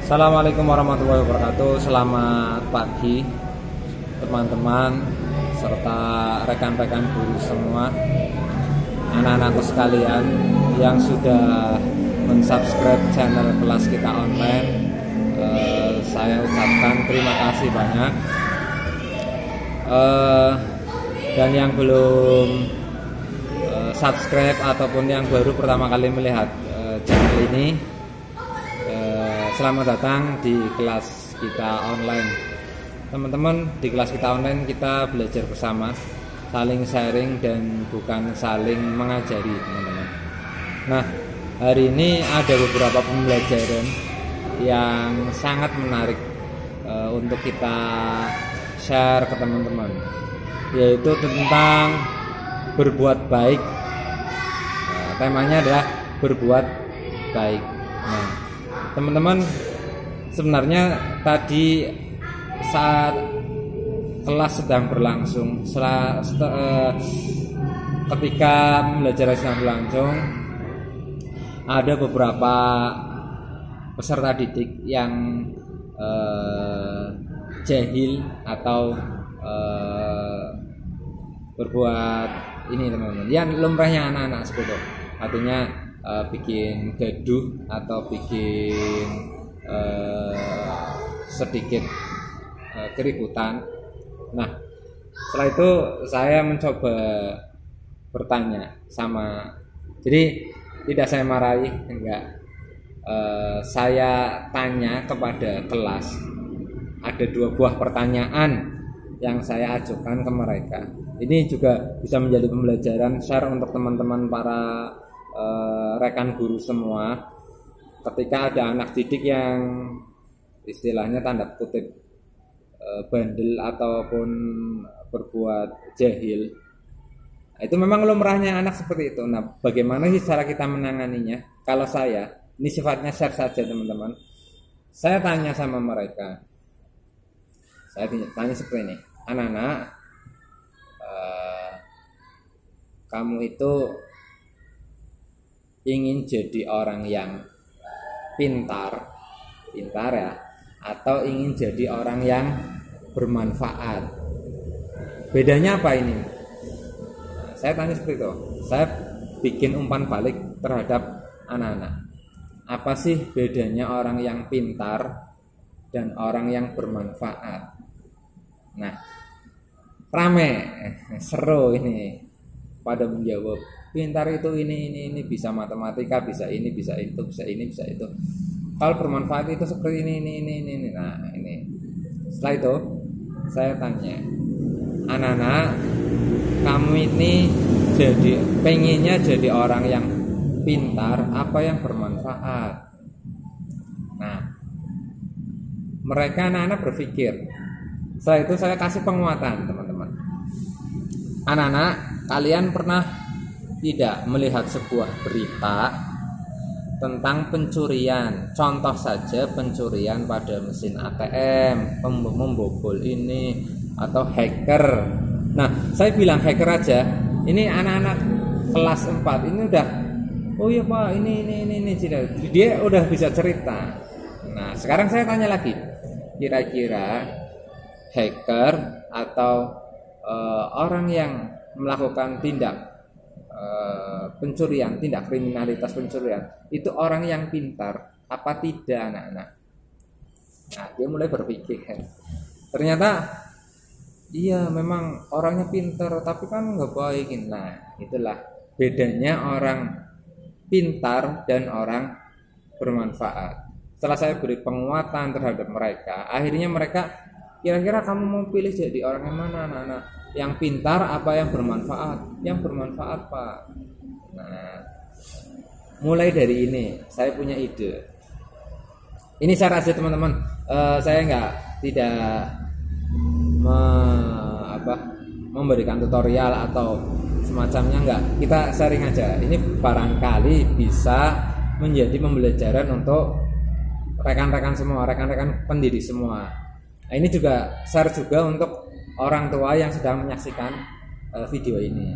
Assalamualaikum warahmatullahi wabarakatuh. Selamat pagi teman-teman serta rekan-rekan guru semua, anak-anakku sekalian yang sudah mensubscribe channel kelas kita online. Saya ucapkan terima kasih banyak. Dan yang belum subscribe ataupun yang baru pertama kali melihat channel ini, selamat datang di kelas kita online. Teman-teman, di kelas kita online kita belajar bersama, saling sharing dan bukan saling mengajari, teman-teman. Nah, hari ini ada beberapa pembelajaran yang sangat menarik untuk kita share ke teman-teman, yaitu tentang berbuat baik. Temanya adalah berbuat baik. Nah, teman-teman, sebenarnya tadi saat kelas sedang berlangsung, ketika pembelajaran sedang berlangsung, ada beberapa peserta didik yang jahil atau berbuat ini, teman-teman, yang lumrahnya anak-anak seperti itu. Artinya bikin gaduh atau bikin sedikit keributan. Nah, setelah itu saya mencoba bertanya jadi tidak saya marahi, enggak, saya tanya kepada kelas. Ada 2 buah pertanyaan yang saya ajukan ke mereka. Ini juga bisa menjadi pembelajaran share untuk teman-teman para rekan guru semua. Ketika ada anak didik yang istilahnya tanda kutip bandel ataupun berbuat jahil, itu memang lumrahnya anak seperti itu. Nah, bagaimana sih cara kita menanganinya? Kalau saya, ini sifatnya share saja, teman-teman. Saya tanya sama mereka, saya tanya seperti ini, anak-anak, kamu itu ingin jadi orang yang pintar ya, atau ingin jadi orang yang bermanfaat? Bedanya apa ini? Saya tanya seperti itu. Saya bikin umpan balik terhadap anak-anak. Apa sih bedanya orang yang pintar dan orang yang bermanfaat? Nah, rame, seru ini pada menjawab, pintar itu ini bisa matematika, bisa ini, bisa itu, bisa ini, bisa itu. Kalau bermanfaat itu seperti ini. Nah, ini. Setelah itu saya tanya, anak-anak, kamu ini pengennya jadi orang yang pintar apa yang bermanfaat? Nah, mereka anak-anak berpikir. Setelah itu saya kasih penguatan, teman-teman. Anak-anak, kalian pernah tidak melihat sebuah berita tentang pencurian? Contoh saja pencurian pada mesin ATM, membobol ini, atau hacker. Nah, saya bilang hacker aja. Ini anak-anak kelas 4 ini udah, oh iya Pak, ini dia udah bisa cerita. Nah, sekarang saya tanya lagi, kira-kira hacker atau orang yang melakukan tindak pencurian, tindak kriminalitas pencurian, itu orang yang pintar apa tidak, anak-anak? Nah, dia mulai berpikir, ternyata iya memang orangnya pintar tapi kan nggak baik. Nah, itulah bedanya orang pintar dan orang bermanfaat. Setelah saya beri penguatan terhadap mereka, akhirnya mereka, kira-kira kamu mau pilih jadi orang yang mana, anak-anak? Yang pintar apa yang bermanfaat? Yang bermanfaat, Pak. Nah, mulai dari ini saya punya ide. Ini cara aja, teman-teman. Saya tidak memberikan tutorial atau semacamnya, enggak. Kita sharing aja. Ini barangkali bisa menjadi pembelajaran untuk rekan-rekan semua, rekan-rekan pendidik semua. Nah, ini juga share juga untuk orang tua yang sedang menyaksikan video ini.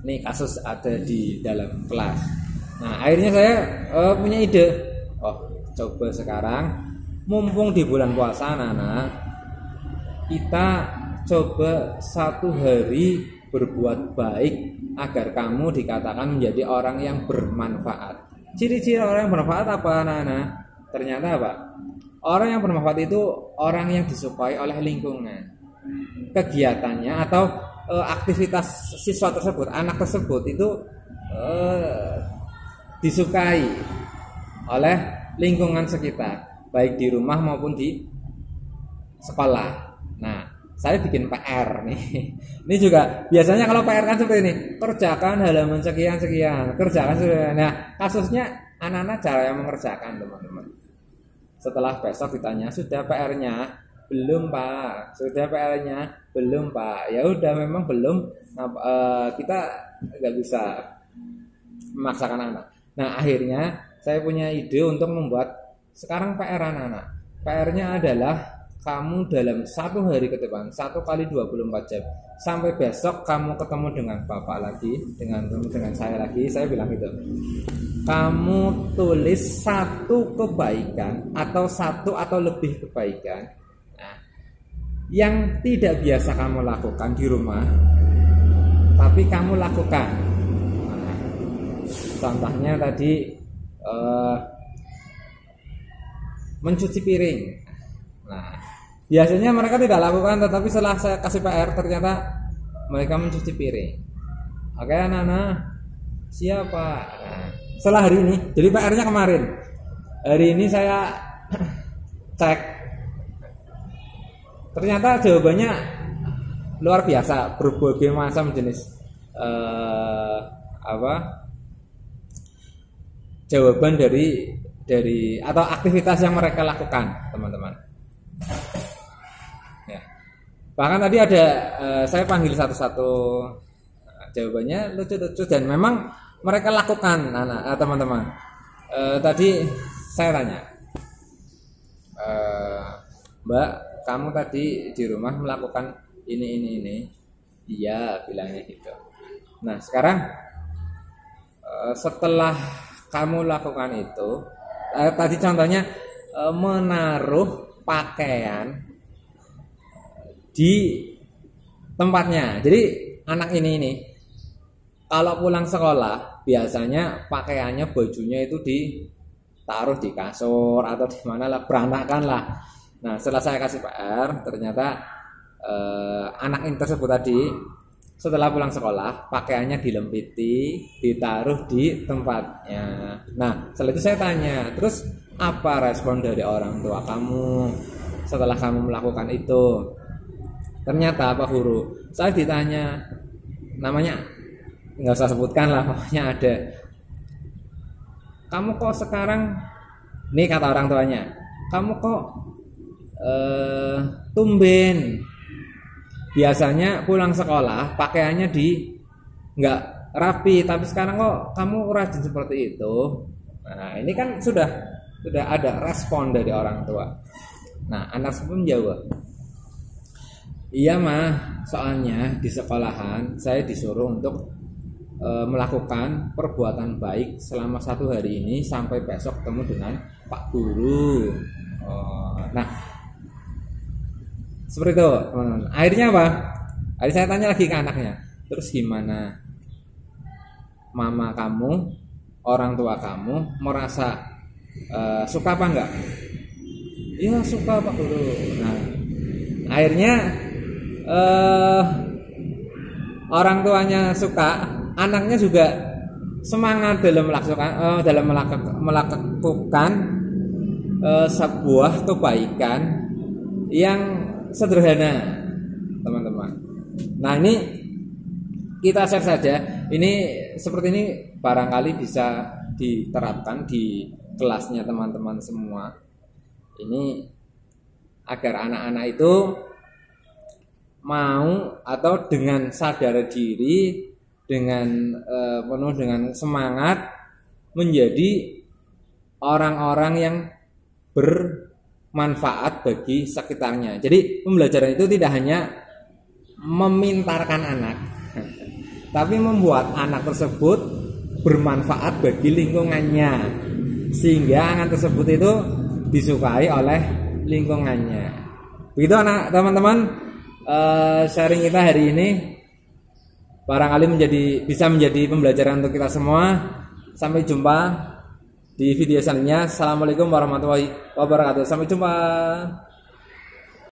Ini kasus ada di dalam kelas. Nah, akhirnya saya punya ide. Oh, coba sekarang mumpung di bulan puasa anak-anak, kita coba 1 hari berbuat baik agar kamu dikatakan menjadi orang yang bermanfaat. Ciri-ciri orang yang bermanfaat apa anak-anak? Ternyata apa? Orang yang bermanfaat itu orang yang disukai oleh lingkungan. Kegiatannya atau aktivitas siswa tersebut, anak tersebut itu disukai oleh lingkungan sekitar, baik di rumah maupun di sekolah. Nah, saya bikin PR nih. Ini juga biasanya kalau PR kan seperti ini, kerjakan halaman sekian, kerjakan sekian. Nah, kasusnya anak-anak cara yang mengerjakan, teman-teman. Setelah besok ditanya, sudah PR-nya? Belum, Pak. Sudah PR-nya? Belum, Pak. Ya udah, memang belum. Kita nggak bisa memaksakan anak. Nah, akhirnya saya punya ide untuk membuat sekarang PR anak-anak. PR-nya adalah kamu dalam 1 hari ke depan, 1 kali 24 jam, sampai besok kamu ketemu dengan bapak lagi, dengan saya lagi, saya bilang gitu, kamu tulis 1 kebaikan atau 1 atau lebih kebaikan yang tidak biasa kamu lakukan di rumah, tapi kamu lakukan. Contohnya tadi mencuci piring. Nah, biasanya mereka tidak lakukan, tetapi setelah saya kasih PR ternyata mereka mencuci piring. Oke anak-anak, siapa? Nah, setelah hari ini, jadi PR-nya kemarin. Hari ini saya cek, ternyata jawabannya luar biasa, berbagai macam jenis jawaban dari atau aktivitas yang mereka lakukan, teman-teman. Ya. Bahkan tadi ada saya panggil satu-satu, jawabannya lucu-lucu dan memang mereka lakukan, teman-teman. Tadi saya tanya, Mbak, kamu tadi di rumah melakukan ini. Iya, bilangnya gitu. Nah, sekarang setelah kamu lakukan itu, tadi contohnya menaruh pakaian di tempatnya. Jadi anak ini kalau pulang sekolah biasanya pakaiannya, bajunya itu ditaruh di kasur atau di mana lah, berantakan lah. Nah, setelah saya kasih PR, ternyata anak ini tersebut tadi setelah pulang sekolah pakaiannya dilempiti, ditaruh di tempatnya. Nah, setelah itu saya tanya, terus apa respon dari orang tua kamu setelah kamu melakukan itu? Ternyata Pak Guru, saya ditanya, namanya nggak usah sebutkan lah, pokoknya ada, kamu kok sekarang, nih kata orang tuanya, kamu kok tumben, biasanya pulang sekolah pakaiannya nggak rapi, tapi sekarang kok kamu rajin seperti itu. Nah, ini kan sudah ada respon dari orang tua. Nah, anak sebelum jawab, iya mah, soalnya di sekolahan saya disuruh untuk melakukan perbuatan baik selama 1 hari ini sampai besok ketemu dengan Pak Guru. Nah, seperti itu, teman-teman. Akhirnya apa? Akhirnya saya tanya lagi ke anaknya, terus gimana mama kamu, orang tua kamu merasa suka apa enggak? Iya suka Pak Guru. Nah, akhirnya orang tuanya suka, anaknya juga semangat dalam melakukan sebuah kebaikan yang sederhana, teman-teman. Nah, ini kita share saja. Ini seperti ini barangkali bisa diterapkan di kelasnya teman-teman semua. Ini agar anak-anak itu mau atau dengan sadar diri, dengan penuh dengan semangat menjadi orang-orang yang bermanfaat bagi sekitarnya. Jadi pembelajaran itu tidak hanya memintarkan anak, tapi membuat anak tersebut bermanfaat bagi lingkungannya. sehingga angan tersebut itu disukai oleh lingkungannya. Begitu anak teman-teman, sharing kita hari ini barangkali bisa menjadi pembelajaran untuk kita semua. Sampai jumpa di video selanjutnya. Assalamualaikum warahmatullahi wabarakatuh. Sampai jumpa.